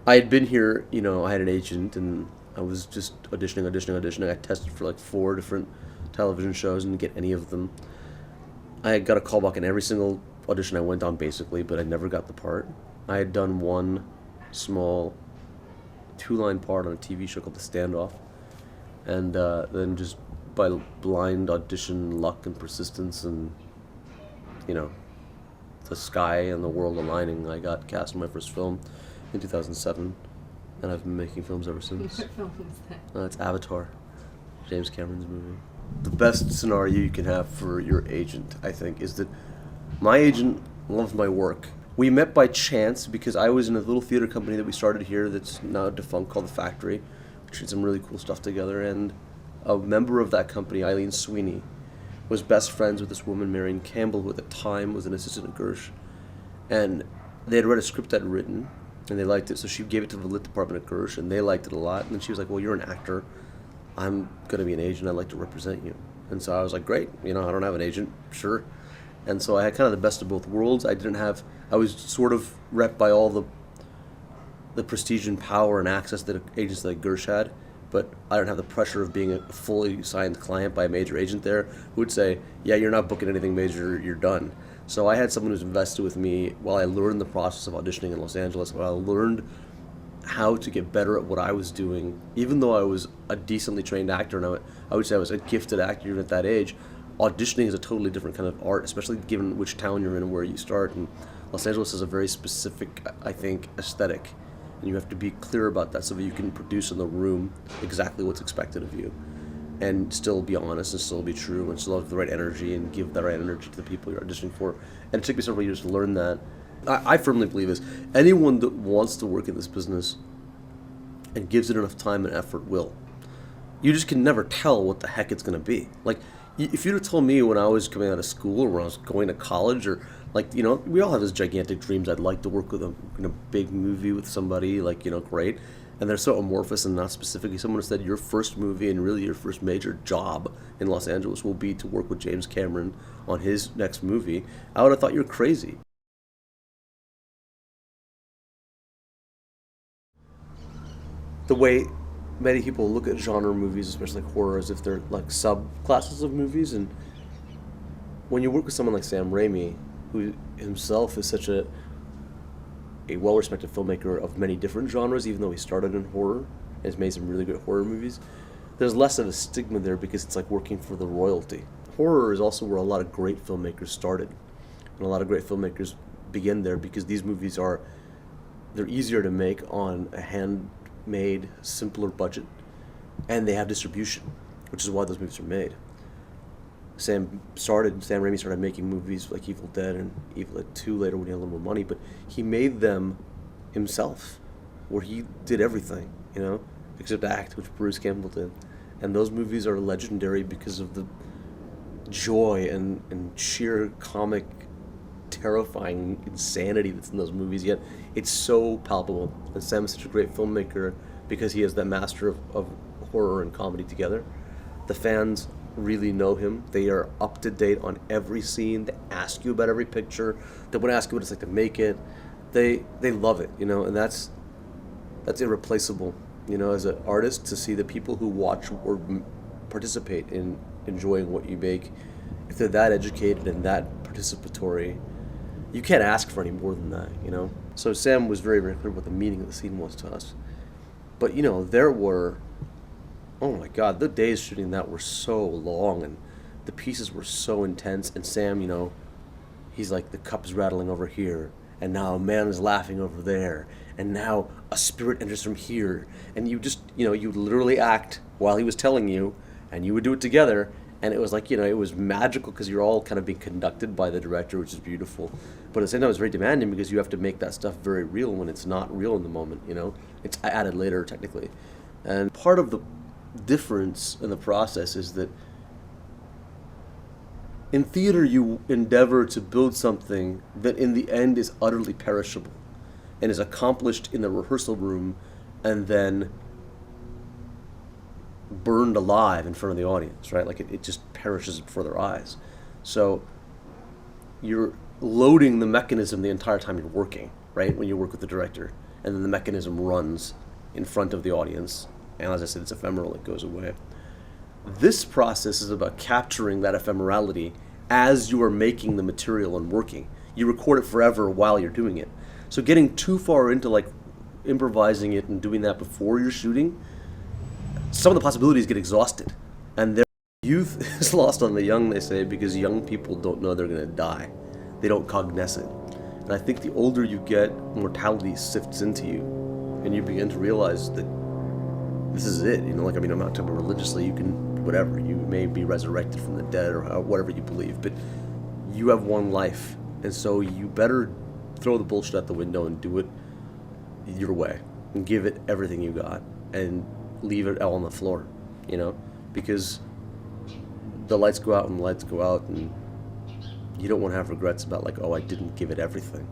I had been here, I had an agent, and I was just auditioning. I tested for like four different television shows and didn't get any of them. I got a call back in every single audition I went on, basically, but I never got the part. I had done one small two-line part on a TV show called The Standoff, and then just by blind audition luck and persistence and, you know, the sky and the world aligning, I got cast in my first film in 2007, and I've been making films ever since. What film is that? It's Avatar, James Cameron's movie. The best scenario you can have for your agent, I think, is that my agent loves my work. We met by chance because I was in a little theater company that we started here that's now defunct called The Factory, which did some really cool stuff together, and a member of that company, Eileen Sweeney, was best friends with this woman, Marion Campbell, who at the time was an assistant at Gersh. And they had read a script I'd written, and they liked it, so she gave it to the lit department at Gersh, and they liked it a lot. And then she was like, well, you're an actor. I'm going to be an agent. I'd like to represent you. And so I was like, great. I don't have an agent. Sure. And so I had kind of the best of both worlds. I was sort of rep by all the prestige and power and access that agents like Gersh had, but I don't have the pressure of being a fully signed client by a major agent there who would say, yeah, you're not booking anything major, you're done. So I had someone who's invested with me while I learned the process of auditioning in Los Angeles, while I learned how to get better at what I was doing. Even though I was a decently trained actor, and I would say I was a gifted actor even at that age, auditioning is a totally different kind of art, especially given which town you're in and where you start. And Los Angeles is a very specific, I think, aesthetic. And you have to be clear about that so that you can produce in the room exactly what's expected of you and still be honest and still be true and still have the right energy and give the right energy to the people you're auditioning for. And it took me several years to learn that. I firmly believe this. Anyone that wants to work in this business and gives it enough time and effort will. You just can never tell what the heck it's going to be. Like, if you'd have told me when I was coming out of school or when I was going to college or, we all have these gigantic dreams. I'd like to work with in a big movie with somebody, great. And they're so amorphous and not specific. Someone said your first movie and really your first major job in Los Angeles will be to work with James Cameron on his next movie. I would have thought you're crazy. The way many people look at genre movies, especially like horror, as if they're like subclasses of movies. And when you work with someone like Sam Raimi, who himself is such a well-respected filmmaker of many different genres, even though he started in horror and has made some really good horror movies, there's less of a stigma there because it's like working for the royalty. Horror is also where a lot of great filmmakers started, and a lot of great filmmakers begin there because these movies they're easier to make on a handmade, simpler budget, and they have distribution, which is why those movies are made. Sam Raimi started making movies like Evil Dead and Evil Dead 2 later when he had a little more money, but he made them himself, where he did everything, except act, which Bruce Campbell did. And those movies are legendary because of the joy and sheer comic, terrifying insanity that's in those movies, yet it's so palpable. And Sam is such a great filmmaker because he has that master of horror and comedy together. The fans really know him. They are up to date on every scene. They ask you about every picture. They want to ask you what it's like to make it. They love it, and that's irreplaceable, as an artist, to see the people who watch or participate in enjoying what you make. If they're that educated and that participatory, you can't ask for any more than that, So Sam was very, very clear what the meaning of the scene was to us. But, there were, oh my God, the days shooting that were so long and the pieces were so intense. And Sam, he's like, the cup is rattling over here, and now a man is laughing over there, and now a spirit enters from here. And you just, you literally act while he was telling you, and you would do it together. And it was like, it was magical because you're all kind of being conducted by the director, which is beautiful. But at the same time, it's very demanding because you have to make that stuff very real when it's not real in the moment, It's added later, technically. And part of the difference in the process is that in theater you endeavor to build something that in the end is utterly perishable and is accomplished in the rehearsal room and then burned alive in front of the audience, right? Like it just perishes before their eyes. So you're loading the mechanism the entire time you're working, right? When you work with the director. and then the mechanism runs in front of the audience. And as I said, it's ephemeral, it goes away. This process is about capturing that ephemerality as you are making the material and working. You record it forever while you're doing it. So getting too far into like improvising it and doing that before you're shooting, some of the possibilities get exhausted. And their youth is lost on the young, they say, because young people don't know they're going to die. They don't cognize it. And I think the older you get, mortality sifts into you, and you begin to realize that this is it. You know, like, I mean, I'm not talking religiously, you can, whatever, you may be resurrected from the dead or whatever you believe, but you have one life, and so you better throw the bullshit out the window and do it your way, and give it everything you got, and leave it all on the floor, you know, because the lights go out when the lights go out, and you don't want to have regrets about like, oh, I didn't give it everything.